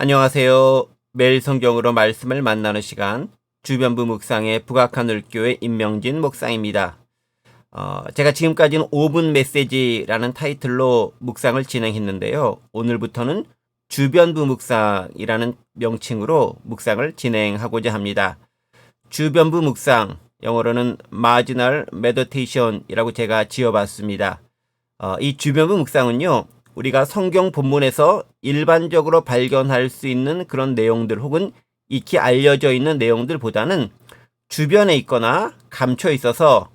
안녕하세요. 매일 성경으로 말씀을 만나는 시간, 주변부 묵상의 북악한울교의 임명진 목사입니다. 제가 지금까지는 5분 메시지라는 타이틀로 묵상을 진행했는데요. 오늘부터는 주변부 묵상이라는 명칭으로 묵상을 진행하고자 합니다. 주변부 묵상, 영어로는 marginal meditation이라고 제가 지어봤습니다. 이 주변부 묵상은요, 우리가 성경 본문에서 일반적으로 발견할 수 있는 그런 내용들 혹은 익히 알려져 있는 내용들보다는 주변에 있거나 감춰 있어서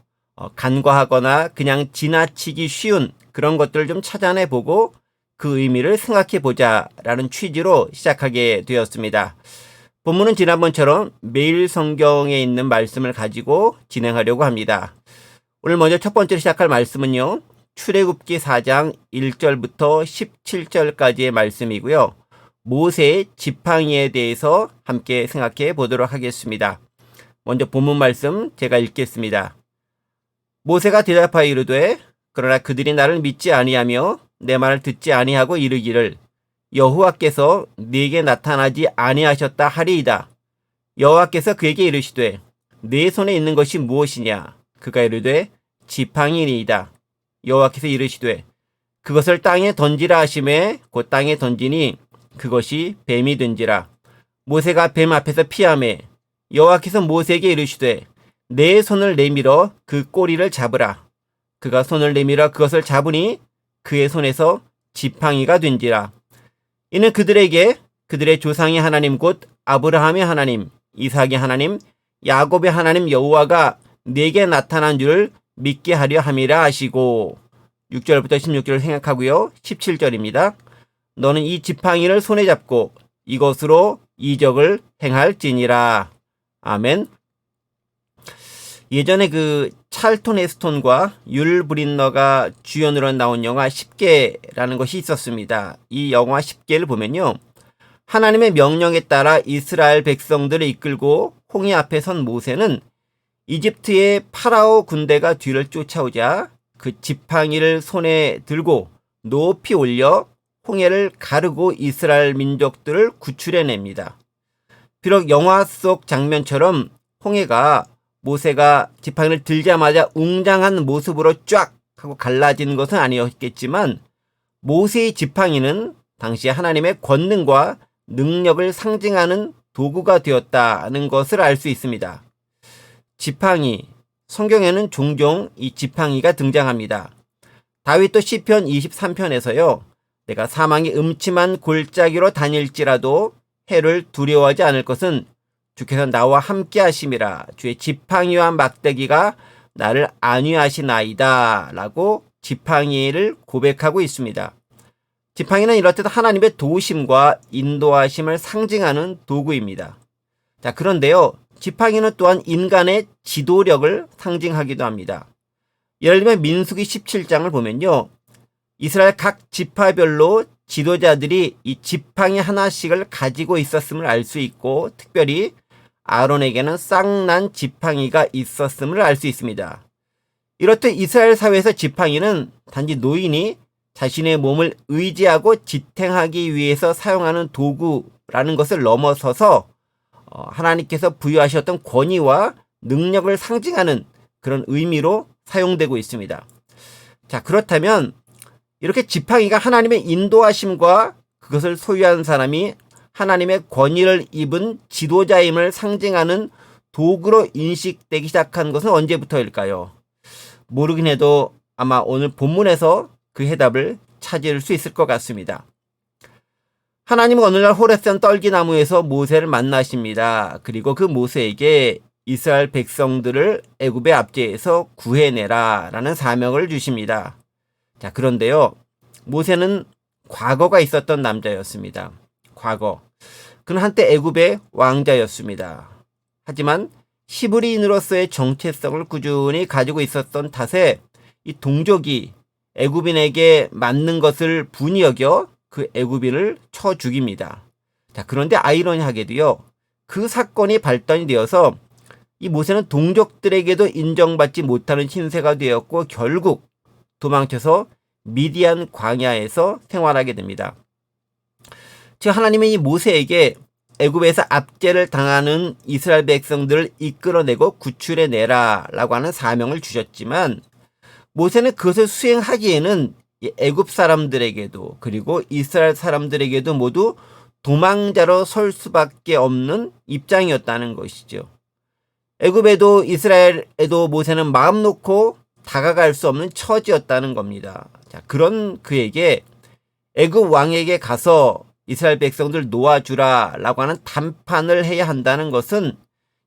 간과하거나 그냥 지나치기 쉬운 그런 것들을 좀 찾아내보고 그 의미를 생각해 보자라는 취지로 시작하게 되었습니다. 본문은 지난번처럼 매일 성경에 있는 말씀을 가지고 진행하려고 합니다. 오늘 먼저 첫 번째로 시작할 말씀은요, 출애굽기 4장 1절부터 17절까지의 말씀이고요. 모세의 지팡이에 대해서 함께 생각해 보도록 하겠습니다. 먼저 본문 말씀 제가 읽겠습니다. 모세가 대답하여 이르되 그러나 그들이 나를 믿지 아니하며 내 말을 듣지 아니하고 이르기를 여호와께서 네게 나타나지 아니하셨다 하리이다. 여호와께서 그에게 이르시되 네 손에 있는 것이 무엇이냐? 그가 이르되 지팡이니이다. 여호와께서 이르시되 그것을 땅에 던지라 하시매 곧 땅에 던지니 그것이 뱀이 된지라. 모세가 뱀 앞에서 피하매 여호와께서 모세에게 이르시되 내 손을 내밀어 그 꼬리를 잡으라. 그가 손을 내밀어 그것을 잡으니 그의 손에서 지팡이가 된지라. 이는 그들에게 그들의 조상의 하나님 곧 아브라함의 하나님, 이삭의 하나님, 야곱의 하나님 여호와가 내게 나타난 줄을 믿게 하려 함이라 하시고, 6절부터 16절을 생각하고요. 17절입니다. 너는 이 지팡이를 손에 잡고 이것으로 이적을 행할지니라. 아멘. 예전에 그 찰톤 헤스톤과 율 브린너가 주연으로 나온 영화 10개라는 것이 있었습니다. 이 영화 10개를 보면요, 하나님의 명령에 따라 이스라엘 백성들을 이끌고 홍해 앞에 선 모세는 이집트의 파라오 군대가 뒤를 쫓아오자 그 지팡이를 손에 들고 높이 올려 홍해를 가르고 이스라엘 민족들을 구출해냅니다. 비록 영화 속 장면처럼 홍해가 모세가 지팡이를 들자마자 웅장한 모습으로 쫙 하고 갈라지는 것은 아니었겠지만 모세의 지팡이는 당시 하나님의 권능과 능력을 상징하는 도구가 되었다는 것을 알 수 있습니다. 지팡이, 성경에는 종종 이 지팡이가 등장합니다. 다윗도 시편 23편에서요. 내가 사망의 음침한 골짜기로 다닐지라도 해를 두려워하지 않을 것은 주께서 나와 함께 하심이라. 주의 지팡이와 막대기가 나를 안위하시나이다 라고 지팡이를 고백하고 있습니다. 지팡이는 이렇듯 하나님의 도우심과 인도하심을 상징하는 도구입니다. 자, 그런데요, 지팡이는 또한 인간의 지도력을 상징하기도 합니다. 예를 들면 민수기 17장을 보면요, 이스라엘 각 지파별로 지도자들이 이 지팡이 하나씩을 가지고 있었음을 알 수 있고, 특별히 아론에게는 쌍난 지팡이가 있었음을 알 수 있습니다. 이렇듯 이스라엘 사회에서 지팡이는 단지 노인이 자신의 몸을 의지하고 지탱하기 위해서 사용하는 도구라는 것을 넘어서서 하나님께서 부여하셨던 권위와 능력을 상징하는 그런 의미로 사용되고 있습니다. 자, 그렇다면 이렇게 지팡이가 하나님의 인도하심과 그것을 소유한 사람이 하나님의 권위를 입은 지도자임을 상징하는 도구로 인식되기 시작한 것은 언제부터일까요? 모르긴 해도 아마 오늘 본문에서 그 해답을 찾을 수 있을 것 같습니다. 하나님은 어느 날 호렙산 떨기나무에서 모세를 만나십니다. 그리고 그 모세에게 이스라엘 백성들을 애굽의 압제에서 구해내라 라는 사명을 주십니다. 자, 그런데요, 모세는 과거가 있었던 남자였습니다. 과거. 그는 한때 애굽의 왕자였습니다. 하지만 히브리인으로서의 정체성을 꾸준히 가지고 있었던 탓에 이 동족이 애굽인에게 맞는 것을 분이 여겨 그 애굽인을 쳐 죽입니다. 자, 그런데 아이러니하게도요, 그 사건이 발단이 되어서 이 모세는 동족들에게도 인정받지 못하는 신세가 되었고 결국 도망쳐서 미디안 광야에서 생활하게 됩니다. 즉 하나님은 이 모세에게 애굽에서 압제를 당하는 이스라엘 백성들을 이끌어내고 구출해내라 라고 하는 사명을 주셨지만 모세는 그것을 수행하기에는 이 애굽 사람들에게도 그리고 이스라엘 사람들에게도 모두 도망자로 설 수밖에 없는 입장이었다는 것이죠. 애굽에도 이스라엘에도 모세는 마음 놓고 다가갈 수 없는 처지였다는 겁니다. 자, 그런 그에게 애굽 왕에게 가서 이스라엘 백성들 놓아주라 라고 하는 담판을 해야 한다는 것은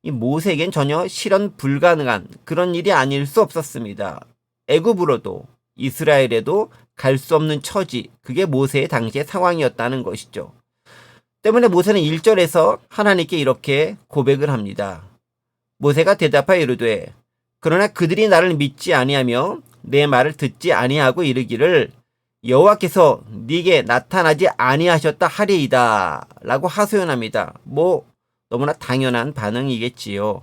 이 모세에겐 전혀 실현 불가능한 그런 일이 아닐 수 없었습니다. 애굽으로도 이스라엘에도 갈 수 없는 처지, 그게 모세의 당시의 상황이었다는 것이죠. 때문에 모세는 1절에서 하나님께 이렇게 고백을 합니다. 모세가 대답하여 이르되 그러나 그들이 나를 믿지 아니하며 내 말을 듣지 아니하고 이르기를 여호와께서 네게 나타나지 아니하셨다 하리이다 라고 하소연합니다. 너무나 당연한 반응이겠지요.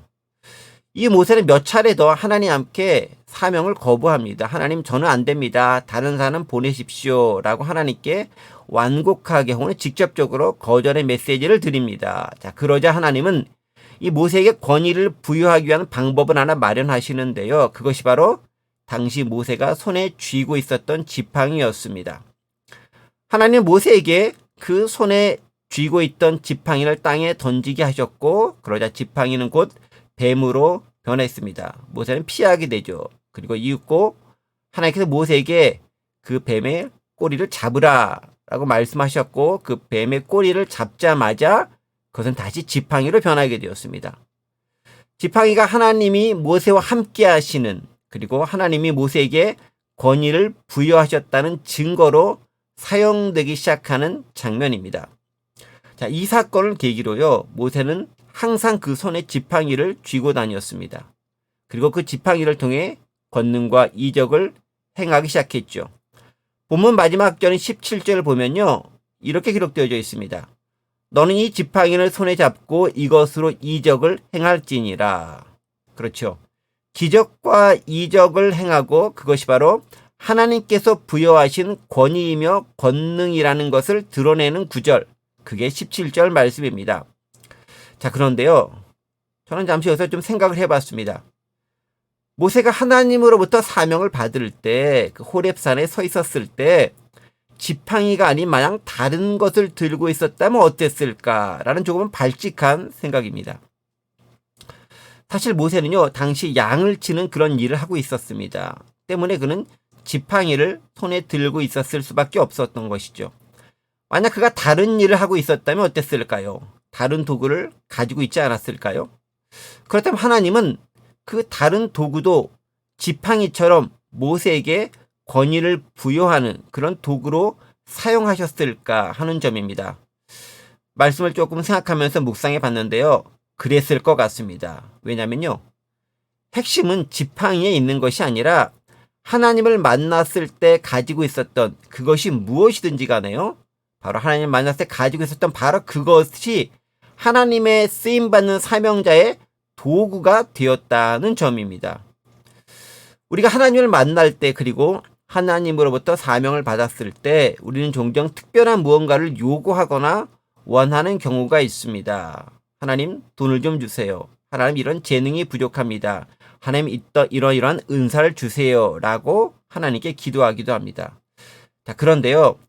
이 모세는 몇 차례 더 하나님 함께 사명을 거부합니다. 하나님 저는 안 됩니다. 다른 사람 보내십시오 라고 하나님께 완곡하게 혹은 직접적으로 거절의 메시지를 드립니다. 자, 그러자 하나님은 이 모세에게 권위를 부여하기 위한 방법을 하나 마련하시는데요. 그것이 바로 당시 모세가 손에 쥐고 있었던 지팡이였습니다. 하나님은 모세에게 그 손에 쥐고 있던 지팡이를 땅에 던지게 하셨고 그러자 지팡이는 곧 뱀으로 변했습니다. 모세는 피하게 되죠. 그리고 이윽고 하나님께서 모세에게 그 뱀의 꼬리를 잡으라 라고 말씀하셨고 그 뱀의 꼬리를 잡자마자 그것은 다시 지팡이로 변하게 되었습니다. 지팡이가 하나님이 모세와 함께 하시는 그리고 하나님이 모세에게 권위를 부여하셨다는 증거로 사용되기 시작하는 장면입니다. 자, 이 사건을 계기로요, 모세는 항상 그 손에 지팡이를 쥐고 다녔습니다. 그리고 그 지팡이를 통해 권능과 이적을 행하기 시작했죠. 본문 마지막 절인 17절을 보면요, 이렇게 기록되어져 있습니다. 너는 이 지팡이를 손에 잡고 이것으로 이적을 행할지니라. 그렇죠. 기적과 이적을 행하고 그것이 바로 하나님께서 부여하신 권위이며 권능이라는 것을 드러내는 구절, 그게 17절 말씀입니다. 자, 그런데요, 저는 잠시 여기서 좀 생각을 해봤습니다. 모세가 하나님으로부터 사명을 받을 때, 그 호렙산에 서 있었을 때 지팡이가 아닌 마냥 다른 것을 들고 있었다면 어땠을까라는 조금은 발칙한 생각입니다. 사실 모세는요, 당시 양을 치는 그런 일을 하고 있었습니다. 때문에 그는 지팡이를 손에 들고 있었을 수밖에 없었던 것이죠. 만약 그가 다른 일을 하고 있었다면 어땠을까요? 다른 도구를 가지고 있지 않았을까요? 그렇다면 하나님은 그 다른 도구도 지팡이처럼 모세에게 권위를 부여하는 그런 도구로 사용하셨을까 하는 점입니다. 말씀을 조금 생각하면서 묵상해 봤는데요. 그랬을 것 같습니다. 왜냐면요, 핵심은 지팡이에 있는 것이 아니라 하나님을 만났을 때 가지고 있었던 그것이 무엇이든지 간에요, 바로 하나님을 만났을 때 가지고 있었던 바로 그것이 하나님의 쓰임받는 사명자의 도구가 되었다는 점입니다. 우리가 하나님을 만날 때 그리고 하나님으로부터 사명을 받았을 때 우리는 종종 특별한 무언가를 요구하거나 원하는 경우가 있습니다. 하나님, 돈을 좀 주세요. 하나님, 이런 재능이 부족합니다. 하나님, 이러이러한 은사를 주세요 라고 하나님께 기도하기도 합니다. 자, 그런데요,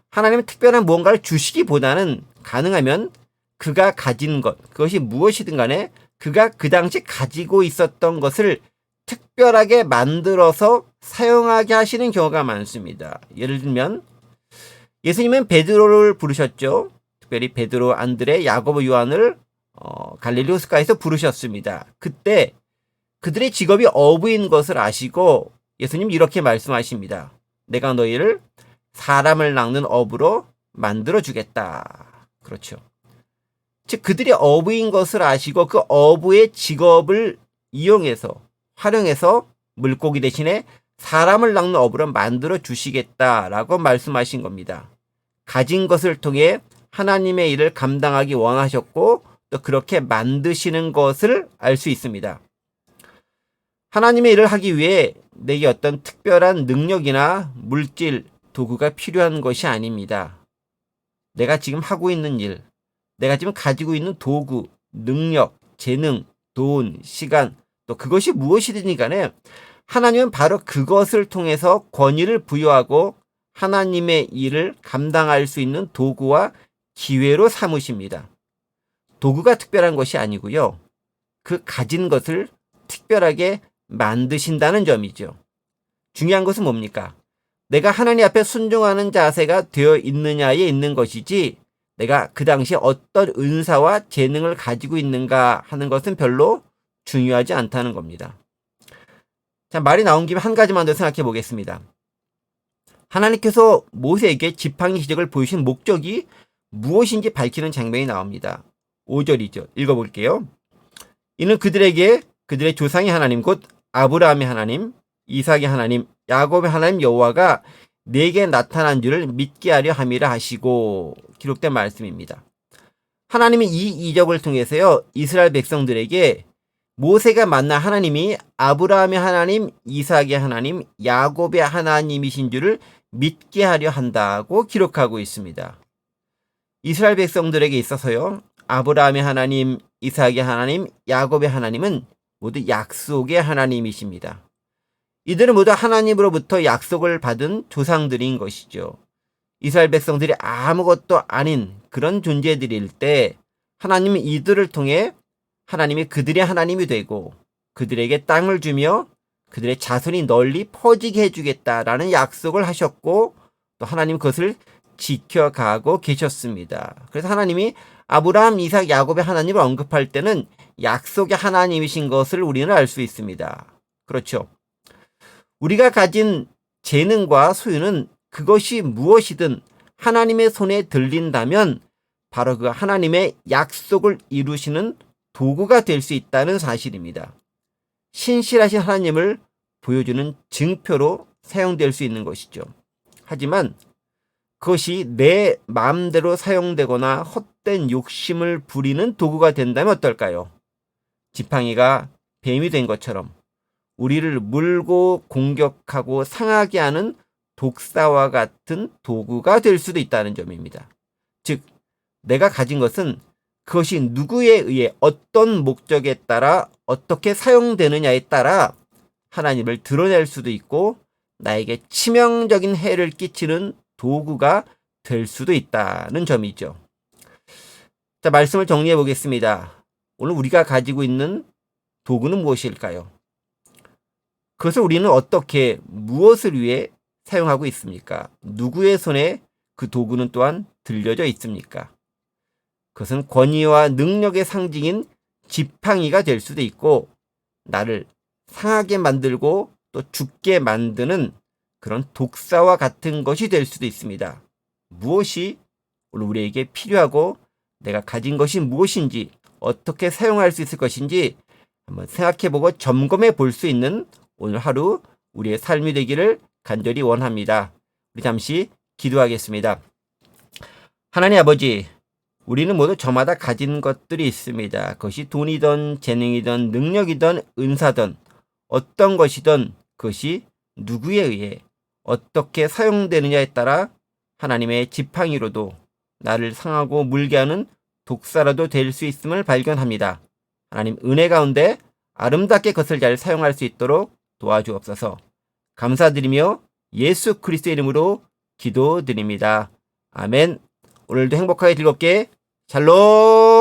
하나님은 특별한 무언가를 주시기보다는 가능하면 그가 가진 것, 그것이 무엇이든 간에 그가 그 당시 가지고 있었던 것을 특별하게 만들어서 사용하게 하시는 경우가 많습니다. 예를 들면 예수님은 베드로를 부르셨죠. 특별히 베드로, 안드레, 야고보, 요한을 갈릴리 호숫가에서 부르셨습니다. 그때 그들의 직업이 어부인 것을 아시고 예수님 이렇게 말씀하십니다. 내가 너희를 사람을 낚는 어부로 만들어 주겠다. 그렇죠. 즉 그들이 어부인 것을 아시고 그 어부의 직업을 이용해서 활용해서 물고기 대신에 사람을 낚는 어부로 만들어 주시겠다라고 말씀하신 겁니다. 가진 것을 통해 하나님의 일을 감당하기 원하셨고 또 그렇게 만드시는 것을 알 수 있습니다. 하나님의 일을 하기 위해 내게 어떤 특별한 능력이나 물질, 도구가 필요한 것이 아닙니다. 내가 지금 하고 있는 일, 내가 지금 가지고 있는 도구, 능력, 재능, 돈, 시간, 또 그것이 무엇이든 간에 하나님은 바로 그것을 통해서 권위를 부여하고 하나님의 일을 감당할 수 있는 도구와 기회로 삼으십니다. 도구가 특별한 것이 아니고요. 그 가진 것을 특별하게 만드신다는 점이죠. 중요한 것은 뭡니까? 내가 하나님 앞에 순종하는 자세가 되어 있느냐에 있는 것이지 내가 그 당시에 어떤 은사와 재능을 가지고 있는가 하는 것은 별로 중요하지 않다는 겁니다. 자, 말이 나온 김에 한 가지만 더 생각해 보겠습니다. 하나님께서 모세에게 지팡이 기적을 보이신 목적이 무엇인지 밝히는 장면이 나옵니다. 5절이죠. 읽어볼게요. 이는 그들에게 그들의 조상의 하나님 곧 아브라함의 하나님, 이삭의 하나님, 야곱의 하나님 여호와가 내게 나타난 줄을 믿게 하려 함이라 하시고 기록된 말씀입니다. 하나님이 이 이적을 통해서요 이스라엘 백성들에게 모세가 만난 하나님이 아브라함의 하나님, 이삭의 하나님, 야곱의 하나님이신 줄을 믿게 하려 한다고 기록하고 있습니다. 이스라엘 백성들에게 있어서요 아브라함의 하나님, 이삭의 하나님, 야곱의 하나님은 모두 약속의 하나님이십니다. 이들은 모두 하나님으로부터 약속을 받은 조상들인 것이죠. 이스라엘 백성들이 아무것도 아닌 그런 존재들일 때 하나님은 이들을 통해 하나님이 그들의 하나님이 되고 그들에게 땅을 주며 그들의 자손이 널리 퍼지게 해주겠다라는 약속을 하셨고 또 하나님 그것을 지켜가고 계셨습니다. 그래서 하나님이 아브라함, 이삭, 야곱의 하나님을 언급할 때는 약속의 하나님이신 것을 우리는 알 수 있습니다. 그렇죠. 우리가 가진 재능과 소유는 그것이 무엇이든 하나님의 손에 들린다면 바로 그 하나님의 약속을 이루시는 도구가 될 수 있다는 사실입니다. 신실하신 하나님을 보여주는 증표로 사용될 수 있는 것이죠. 하지만 그것이 내 마음대로 사용되거나 헛된 욕심을 부리는 도구가 된다면 어떨까요? 지팡이가 뱀이 된 것처럼 우리를 물고 공격하고 상하게 하는 독사와 같은 도구가 될 수도 있다는 점입니다. 즉, 내가 가진 것은 그것이 누구에 의해 어떤 목적에 따라 어떻게 사용되느냐에 따라 하나님을 드러낼 수도 있고 나에게 치명적인 해를 끼치는 도구가 될 수도 있다는 점이죠. 자, 말씀을 정리해 보겠습니다. 오늘 우리가 가지고 있는 도구는 무엇일까요? 그것을 우리는 어떻게 무엇을 위해 사용하고 있습니까? 누구의 손에 그 도구는 또한 들려져 있습니까? 그것은 권위와 능력의 상징인 지팡이가 될 수도 있고 나를 상하게 만들고 또 죽게 만드는 그런 독사와 같은 것이 될 수도 있습니다. 무엇이 오늘 우리에게 필요하고 내가 가진 것이 무엇인지 어떻게 사용할 수 있을 것인지 한번 생각해보고 점검해 볼 수 있는 오늘 하루 우리의 삶이 되기를 간절히 원합니다. 우리 잠시 기도하겠습니다. 하나님 아버지, 우리는 모두 저마다 가진 것들이 있습니다. 그것이 돈이든 재능이든 능력이든 은사든 어떤 것이든 그것이 누구에 의해 어떻게 사용되느냐에 따라 하나님의 지팡이로도 나를 상하고 물게 하는 독사라도 될 수 있음을 발견합니다. 하나님 은혜 가운데 아름답게 그것을 잘 사용할 수 있도록 도와주옵소서. 감사드리며 예수 그리스도의 이름으로 기도드립니다. 아멘. 오늘도 행복하게 즐겁게 샬롬.